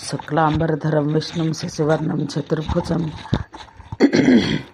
శుక్లాంబరధరం విష్ణుం శశివర్ణం చతుర్భుజం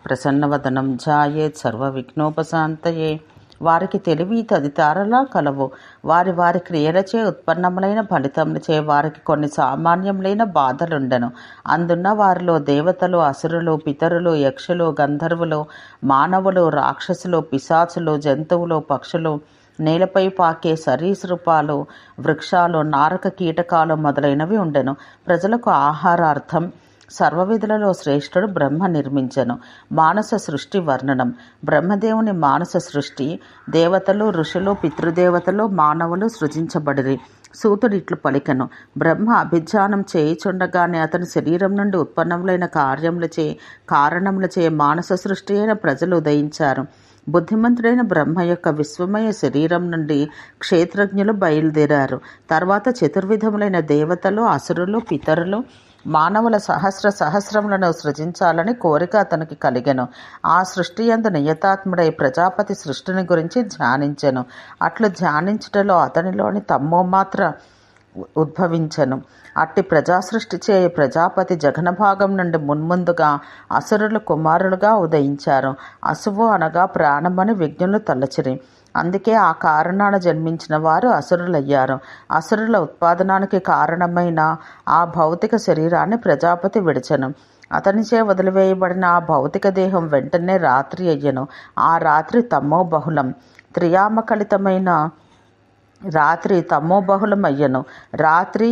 ప్రసన్నవదనం ఛాయేత్ సర్వవిఘ్నోపశాంతయే. వారికి తెలివి తదితరలా కలవు. వారి వారి క్రియలచే ఉత్పన్నములైన ఫలితములచే వారికి కొన్ని సామాన్యములైన బాధలుండెను. అందున్న వారిలో దేవతలు, అసురులు, పితరులు, యక్షులు, గంధర్వులు, మానవులు, రాక్షసులు, పిశాచులు, జంతువులు, పక్షులు, నేలపై పాకే సరీసృపాలు, వృక్షాలు, నారక కీటకాలు మొదలైనవి ఉండెను. ప్రజలకు ఆహారార్థం సర్వవిధులలో శ్రేష్ఠుడు బ్రహ్మ నిర్మించెను. మానస సృష్టి వర్ణనం. బ్రహ్మదేవుని మానస సృష్టి. దేవతలు, ఋషులు, పితృదేవతలు, మానవులు సృజించబడిరి. సూతుడు ఇట్లు పలికెను: బ్రహ్మ అభిధ్యానం చేయుచుండగానే అతని శరీరం నుండి ఉత్పన్నములైన కారణములచే మానస సృష్టి అయిన ప్రజలు ఉదయించారు. బుద్ధిమంతుడైన బ్రహ్మ యొక్క విశ్వమయ శరీరం నుండి క్షేత్రజ్ఞులు బయలుదేరారు. తర్వాత చతుర్విధములైన దేవతలు, అసురులు, పితరులు, మానవుల సహస్రములను సృజించాలని కోరిక అతనికి కలిగెను. ఆ సృష్టి యందు నియతాత్ముడై ప్రజాపతి సృష్టిని గురించి ధ్యానించెను. అట్లు ధ్యానించుటలో అతనిలోని తమ్మోమాత్ర ఉద్భవించెను. అట్టి ప్రజాసృష్టి చే ప్రజాపతి జగనభాగం నుండి మున్ముందుగా అసురులు కుమారులుగా ఉదయించారు. అసువు అనగా ప్రాణమని విజ్ఞులు తలచిరి. అందుకే ఆ కారణాన జన్మించిన వారు అసురులయ్యారు. అసురుల ఉత్పాదనానికి కారణమైన ఆ భౌతిక శరీరాన్ని ప్రజాపతి విడిచెను. అతనిచే వదిలివేయబడిన ఆ భౌతిక దేహం వెంటనే రాత్రి అయ్యెను. ఆ రాత్రి త్రియామకలితమైన రాత్రి తమోబహుళమయ్యను. రాత్రి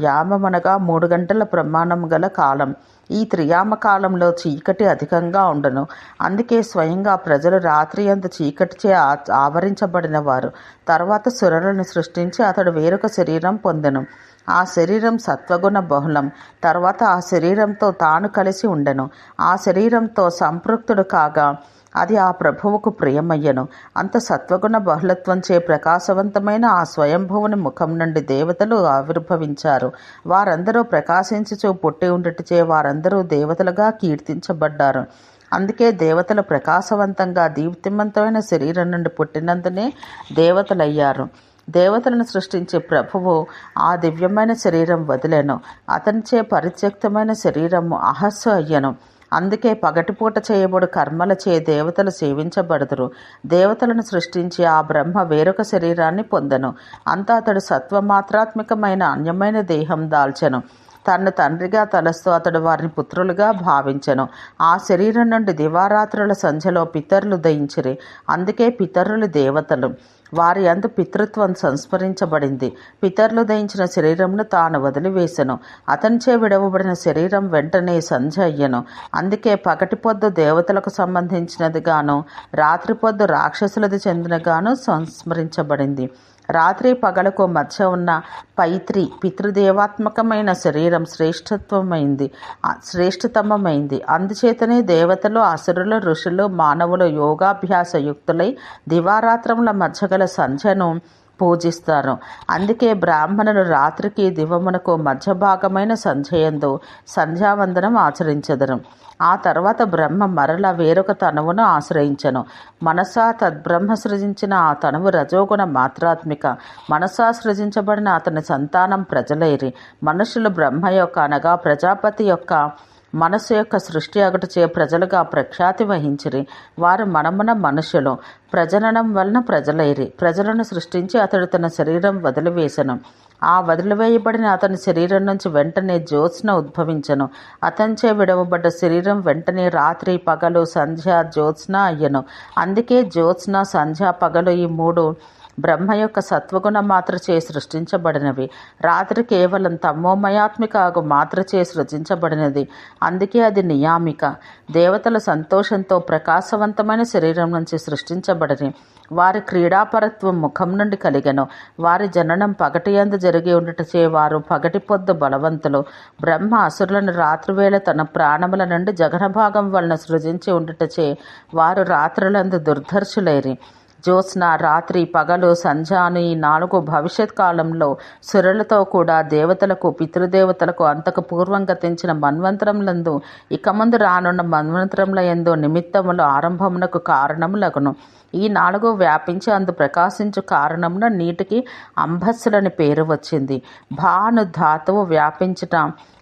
యామమనగా 3 గంటల ప్రమాణం గల కాలం. ఈ త్రియామ కాలంలో చీకటి అధికంగా ఉండను. అందుకే స్వయంగా ప్రజలు రాత్రి అంత చీకటిచే ఆవరించబడిన వారు. తర్వాత సురలను సృష్టించి అతడు వేరొక శరీరం పొందెను. ఆ శరీరం సత్వగుణ బహుళం. తర్వాత ఆ శరీరంతో తాను కలిసి ఉండెను. ఆ శరీరంతో సంపృక్తుడు కాగా అది ఆ ప్రభువుకు ప్రియమయ్యను. అంత సత్వగుణ బహుళత్వంచే ప్రకాశవంతమైన ఆ స్వయంభువుని ముఖం నుండి దేవతలు ఆవిర్భవించారు. వారందరూ ప్రకాశించుచూ పుట్టి ఉండుటచే వారందరూ దేవతలుగా కీర్తించబడ్డారు. అందుకే దేవతలు ప్రకాశవంతంగా దీప్తిమంతమైన శరీరం నుండి పుట్టినందునే దేవతలయ్యారు. దేవతలను సృష్టించే ప్రభువు ఆ దివ్యమైన శరీరం వదిలేను. అతనిచే పరిత్యక్తమైన శరీరము అహస్సు అయ్యను. అందుకే పగటిపూట చేయబడు కర్మలచే దేవతలు సేవించబడుదురు. దేవతలను సృష్టించి ఆ బ్రహ్మ వేరొక శరీరాన్ని పొందెను. అంతా అతడు సత్వమాత్రాత్మకమైన అన్యమైన దేహం దాల్చెను. తన్ను తండ్రిగా తలస్తూ అతడు వారిని పుత్రులుగా భావించెను. ఆ శరీరం నుండి దివారాత్రుల సంధ్యలో పితరులు దయించిరి. అందుకే పితరులు దేవతలు. వారి యందు పితృత్వం సంస్మరించబడింది. పితరులు దయించిన శరీరంను తాను వదిలివేసెను. అతనిచే విడవబడిన శరీరం వెంటనే సంధ్య అయ్యను. అందుకే పగటి పొద్దు దేవతలకు సంబంధించినది గాను, రాత్రి పొద్దు రాక్షసులది చెందినగాను సంస్మరించబడింది. రాత్రి పగలకు మధ్య ఉన్న పితృదేవాత్మకమైన శరీరం శ్రేష్ఠతమమైంది. అందుచేతనే దేవతలు, అసురులు, ఋషులు, మానవులు యోగాభ్యాస యుక్తులై దివారాత్రముల మధ్య గల సంధ్యను పూజిస్తారు. అందుకే బ్రాహ్మణులు రాత్రికి దివమునకు మధ్య భాగమైన సంధ్యయందు సంధ్యావందనం ఆచరించెదరు. ఆ తర్వాత బ్రహ్మ మరల వేరొక తనువును ఆశ్రయించెను. మనసా తద్బ్రహ్మ సృజించిన ఆ తనువు రజోగుణ మాత్రాత్మిక. మనసా సృజించబడిన అతని సంతానం ప్రజలైరి. మనుషులు బ్రహ్మ యొక్క అనగా ప్రజాపతి యొక్క మనస్సు యొక్క సృష్టి అగుటచే ప్రజలుగా ప్రఖ్యాతి వహించిరి. వారు మనమున మనుషులు. ప్రజననం వలన ప్రజలైరి. ప్రజలను సృష్టించి అతడు తన శరీరం వదిలివేసెను. ఆ వదిలివేయబడిన అతని శరీరం నుంచి వెంటనే జ్యోత్స్న ఉద్భవించెను. అతనిచే విడవబడ్డ శరీరం వెంటనే రాత్రి పగలు సంధ్య జ్యోత్స్న అయ్యను. అందుకే జ్యోత్స్న, సంధ్య, పగలు ఈ 3 బ్రహ్మ యొక్క సత్వగుణ మాత్రచే సృష్టించబడినవి. రాత్రి కేవలం తమోమయాత్మిక మాత్రచే సృజించబడినది. అందుకే అది నియామిక. దేవతల సంతోషంతో ప్రకాశవంతమైన శరీరం నుంచి సృష్టించబడిన వారి క్రీడాపరత్వం ముఖం నుండి కలిగెను. వారి జననం పగటియందు జరిగి ఉండుటచే వారు పగటి పొద్దు బలవంతులు. బ్రహ్మ అసురులను రాత్రివేళ తన ప్రాణముల నుండి జగనభాగం వలన సృజించి ఉండుటచే వారు రాత్రులందు దుర్ధర్షులైరి. జ్యోత్స్న, రాత్రి, పగలు, సంధ్య అను ఈ 4 భవిష్యత్ కాలంలో సురులతో కూడా దేవతలకు, పితృదేవతలకు అంతకు పూర్వం గతించిన మన్వంతరములందు ఇక ముందు రానున్న మన్వంతరముల యందు నిమిత్తములు ఆరంభమునకు కారణములగును. ఈ 4 వ్యాపించి అందు ప్రకాశించు కారణమున నీటికి అంబస్సులని పేరు వచ్చింది. భాను ధాతువు వ్యాపించుట,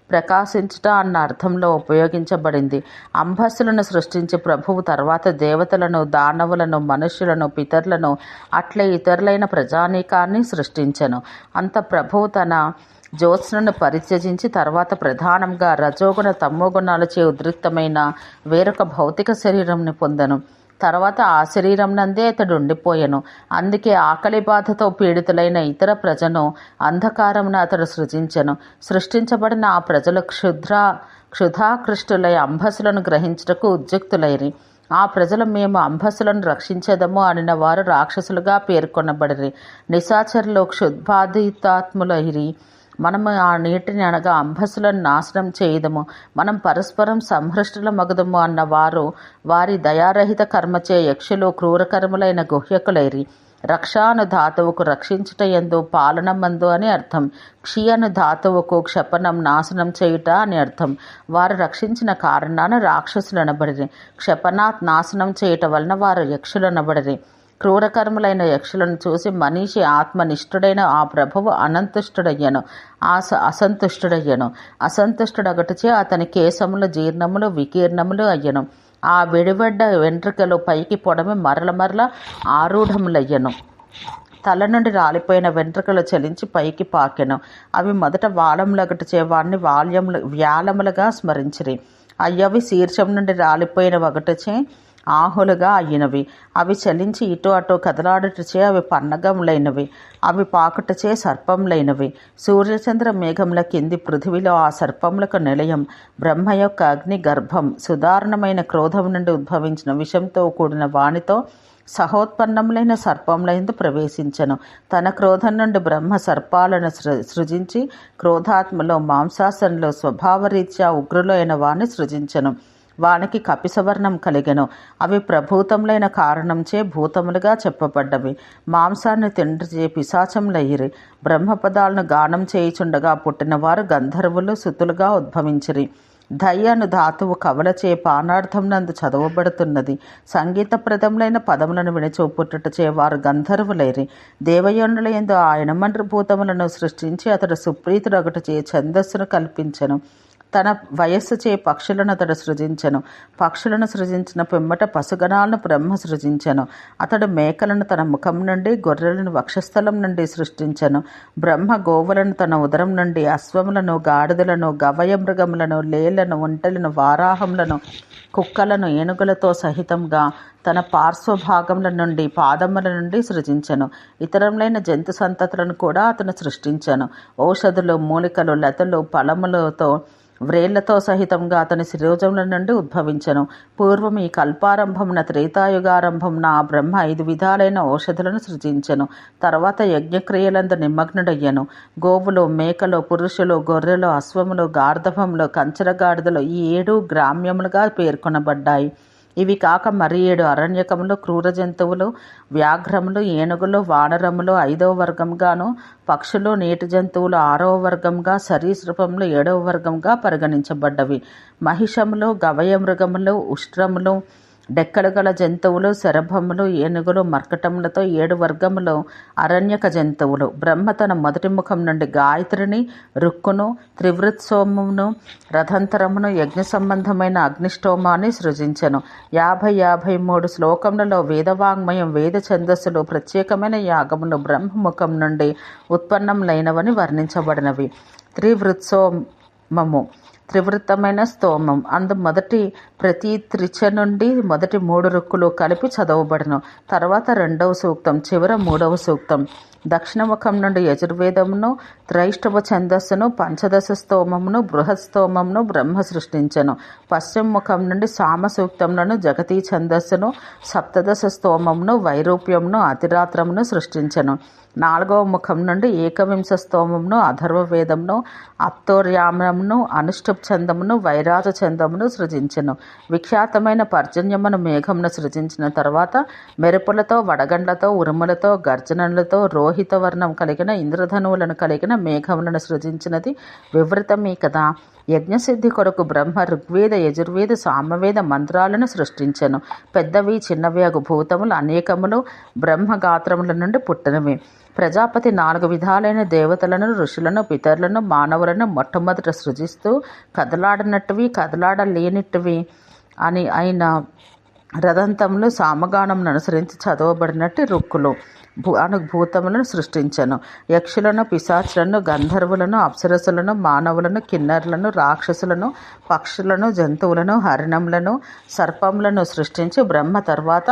ప్రకాశించుట అన్న అర్థంలో ఉపయోగించబడింది. అంబస్సులను సృష్టించి ప్రభువు తర్వాత దేవతలను, దానవులను, మనుష్యులను, పితరులను, అట్లే ఇతరులైన ప్రజానీకాన్ని సృష్టించెను. అంత ప్రభువు తన జ్యోత్స్నను పరిత్యజించి తర్వాత ప్రధానంగా రజోగుణ తమోగుణాలచే ఉద్రిక్తమైన వేరొక భౌతిక శరీరంని పొందెను. తర్వాత ఆ శరీరం నందే అతడు ఉండిపోయెను. అందుకే ఆకలి బాధతో పీడితులైన ఇతర ప్రజను అంధకారమున అతడు సృజించెను. సృష్టించబడిన ఆ ప్రజలు క్షుధాకృష్టులై అంబసులను గ్రహించుటకు ఉద్యుక్తులైరి. ఆ ప్రజలు మేము అంబసులను రక్షించేదము అనిన వారు రాక్షసులుగా పేర్కొనబడిరి. నిశాచరులు క్షుద్బాధితాత్ములైరి. మనము ఆ నీటిని అనగా అంబసులను నాశనం చేయదము, మనం పరస్పరం సంహృష్టుల మగుదము అన్నవారు వారి దయారహిత కర్మచే యక్షులు క్రూరకర్ములైన గుహ్యకులైరి. రక్ష అను ధాతువుకు రక్షించుట యందు, పాలనమందు అని అర్థం. క్షి అను ధాతువుకు క్షపణం, నాశనం చేయుట అని అర్థం. వారు రక్షించిన కారణాన రాక్షసులనబడిరి. క్షపణాత్ నాశనం చేయుట వలన వారు యక్షులనబడిరి. క్రూరకర్ములైన యక్షులను చూసి మనీషి ఆత్మనిష్ఠుడైన ఆ ప్రభువు అసంతుష్టుడయ్యను. అసంతుష్టుడగటచే అతని కేశములు జీర్ణములు వికీర్ణములు అయ్యను. ఆ విడివడ్డ వెంట్రుకలు పైకి పొడమి మరల ఆరూఢములయ్యను. తల నుండి రాలిపోయిన వెంట్రుకలు చలించి పైకి పాకెను. అవి మొదట వాళములగటచే వాడిని వ్యాలములుగా స్మరించిరి. అయ్యవి శీర్షం నుండి రాలిపోయిన వగటచే ఆహులుగా అయినవి. అవి చలించి ఇటు అటు కదలాడుటచే అవి పన్నగములైనవి. అవి పాకుటచే సర్పములైనవి. సూర్యచంద్ర మేఘముల కింది పృథివిలో ఆ సర్పములకు నిలయం. బ్రహ్మ యొక్క అగ్ని గర్భం సుదారుణమైన క్రోధం నుండి ఉద్భవించిన విషంతో కూడిన వానితో సహోత్పన్నములైన సర్పములందు ప్రవేశించెను. తన క్రోధం నుండి బ్రహ్మ సర్పాలను సృజించి క్రోధాత్మలో మాంసాసనలో స్వభావరీత్యా ఉగ్రులో అయిన వాణ్ణి సృజించెను. వానికి కపిసవర్ణం కలిగెను. అవి ప్రభూతములైన కారణంచే భూతములుగా చెప్పబడ్డవి. మాంసాన్ని తిండిచే పిశాచములయ్యిరి. బ్రహ్మపదాలను గానం చేయుచుండగా పుట్టినవారు గంధర్వులు సుతులుగా ఉద్భవించిరి. దయ్యను ధాతువు కవలచే పానార్థం నందు చదవబడుతున్నది. సంగీతప్రదములైన పదములను వినిచూపుటచే వారు గంధర్వులైరి. దేవయోనుల యందు ఆయన భూతములను సృష్టించి అతడు సుప్రీతుడొకటిచే ఛందస్సును కల్పించెను. తన వయస్సుచే పక్షులను అతడు సృజించెను. పక్షులను సృజించిన పిమ్మట పశుగణాలను బ్రహ్మ సృజించెను. అతడు మేకలను తన ముఖం నుండి, గొర్రెలను వక్షస్థలం నుండి సృష్టించెను. బ్రహ్మ గోవులను తన ఉదరం నుండి, అశ్వములను, గాడిదలను, గవయ మృగములను, లేళ్లను, ఒంటెలను, వారాహములను, కుక్కలను, ఏనుగులతో సహితంగా తన పార్శ్వభాగముల నుండి, పాదముల నుండి సృజించెను. ఇతరములైన జంతు సంతతులను కూడా అతను సృష్టించెను. ఔషధులు, మూలికలు, లతలు, ఫలములతో, వ్రేళ్లతో సహితంగా అతని శిరోజముల నుండి ఉద్భవించెను. పూర్వం ఈ కల్పారంభమున, త్రేతాయుగారంభమున ఆ బ్రహ్మ 5 విధాలైన ఔషధులను సృజించెను. తర్వాత యజ్ఞక్రియలందు నిమగ్నుడయ్యను. గోవులు, మేకలు, పురుషులు, గొర్రెలు, అశ్వములు, గార్ధభములు, కంచరగాడిదలు ఈ 7 గ్రామ్యములుగా పేర్కొనబడ్డాయి. ఇవి కాక మరి 7 అరణ్యకములు, క్రూర జంతువులు, వ్యాఘ్రములు, ఏనుగులు, వానరములు 5వ వర్గంగాను, పక్షులు, నీటి జంతువులు 6వ వర్గంగా, సరీసృపములు 7వ వర్గంగా పరిగణించబడ్డవి. మహిషములు, గవయ మృగములు, ఉష్ట్రములు, డెక్కలు గల జంతువులు, శరభములు, ఏనుగులు, మర్కటములతో 7 వర్గములు అరణ్యక జంతువులు. బ్రహ్మ తన మొదటి ముఖం నుండి గాయత్రిని, రుక్కును, త్రివృత్సోమమును, రథంతరమును, యజ్ఞ సంబంధమైన అగ్నిష్టోమాన్ని సృజించెను. 53 శ్లోకములలో వేదవాంగ్మయం, వేద ఛందస్సులు, ప్రత్యేకమైన యాగములు బ్రహ్మముఖం నుండి ఉత్పన్నములైనవని వర్ణించబడినవి. త్రివృత్సోమము త్రివృత్తమైన స్తోమం అందు మొదటి ప్రతి త్రిచ నుండి మొదటి 3 రుక్కులు కలిపి చదవబడును. తర్వాత 2వ సూక్తం, చివర 3వ సూక్తం. దక్షిణముఖం నుండి యజుర్వేదమును, త్రైష్టవ ఛందస్సును, పంచదశ స్తోమమును, బృహత్ స్తోమమును బ్రహ్మ సృష్టించెను. పశ్చిమ ముఖం నుండి సామ సూక్తములను, జగతీ ఛందస్సును, సప్తదశ స్తోమమును, వైరూప్యమును, అతిరాత్రమును సృష్టించెను. 4వ ముఖం నుండి ఏకవింశ స్తోమమును, అథర్వవేదమును, అప్తోర్యామమును, అనుష్ఠుప్ ఛందమును, వైరాజ ఛందమును సృజించెను. విఖ్యాతమైన పర్జన్యమును మేఘమును సృజించిన తర్వాత మెరుపులతో, వడగండ్లతో, ఉరుములతో, గర్జనలతో, రోహిత వర్ణం కలిగిన ఇంద్రధనువులను కలిగిన మేఘములను సృజించినది వివృతమే కదా. యజ్ఞసిద్ధి కొరకు బ్రహ్మ ఋగ్వేద యజుర్వేద సామవేద మంత్రాలను సృష్టించెను. పెద్దవి చిన్నవి అగు భూతములు అనేకములు బ్రహ్మగాత్రముల నుండి పుట్టినవి. ప్రజాపతి 4 విధాలైన దేవతలను, ఋషులను, పితరులను, మానవులను మొట్టమొదట సృజిస్తూ కదలాడనట్టువి కదలాడలేనిట్టువి అయిన రదంతములు సామగానమును అనుసరించి చదవబడినట్టు రుక్కులు భూతములను సృష్టించను. యక్షులను, పిశాచులను, గంధర్వులను, అప్సరసులను, మానవులను, కిన్నరులను, రాక్షసులను, పక్షులను, జంతువులను, హరిణములను, సర్పములను సృష్టించి బ్రహ్మ తర్వాత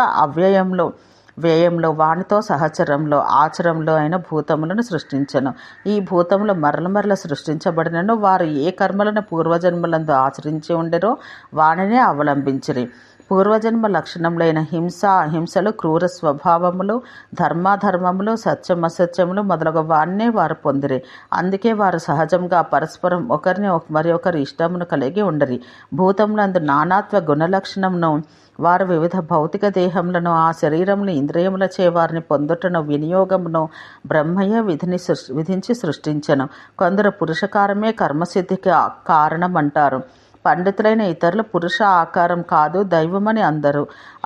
వ్యయంలో వానితో సహచరంలో ఆచరంలో అయిన భూతములను సృష్టించను. ఈ భూతములు మరల సృష్టించబడినను వారు ఏ కర్మలను పూర్వజన్మలందు ఆచరించి ఉండెరో వానినే అవలంబించిరి. పూర్వజన్మ లక్షణములైన హింస, అహింసలు, క్రూర స్వభావములు, ధర్మాధర్మములు, సత్యమసత్యములు మొదలగు వాన్నే వారు పొందిరి. అందుకే వారు సహజంగా పరస్పరం ఒకరిని మరి ఇష్టమును కలిగి ఉండరి. భూతములందు నానాత్వ గుణలక్షణమును వారు వివిధ భౌతిక దేహములను ఆ శరీరములు ఇంద్రియములచే వారిని పొందుటను వినియోగమును బ్రహ్మయ్య విధించి సృష్టించను. కొందరు పురుషకారమే కర్మసిద్ధికి కారణం అంటారు. పండితులైన ఇతరులు పురుష ఆకారం కాదు దైవమని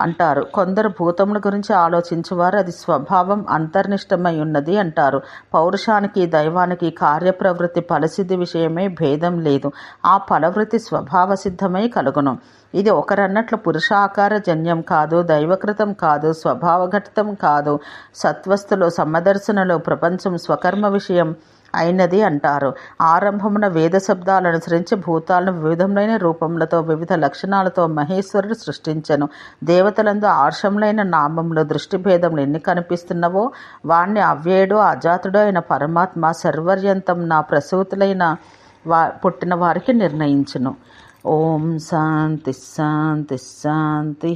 అంటారు. కొందరు భూతముల గురించి ఆలోచించేవారు అది స్వభావం అంతర్నిష్టమై ఉన్నది అంటారు. పౌరుషానికి దైవానికి కార్యప్రవృత్తి ఫలసిద్ధి విషయమే భేదం లేదు. ఆ ఫలవృత్తి స్వభావ సిద్ధమై కలుగును. ఇది ఒకరన్నట్లు పురుషాకార జన్యం కాదు, దైవకృతం కాదు, స్వభావఘటితం కాదు. సత్వస్థులు సమదర్శనలో ప్రపంచం స్వకర్మ విషయం అయినది అంటారు. ఆరంభమున వేద శబ్దాలను అనుసరించి భూతాలను వివిధములైన రూపములతో వివిధ లక్షణాలతో మహేశ్వరుడు సృష్టించెను. దేవతలందు ఆర్షములైన నామములు దృష్టిభేదములు ఎన్ని కనిపిస్తున్నవో వాణ్ణి అవ్యయుడు అజాతుడు అయిన పరమాత్మ సర్వర్యంతం నా ప్రసూతులైన పుట్టిన వారికి నిర్ణయించును. ఓం శాంతి శాంతి శాంతి.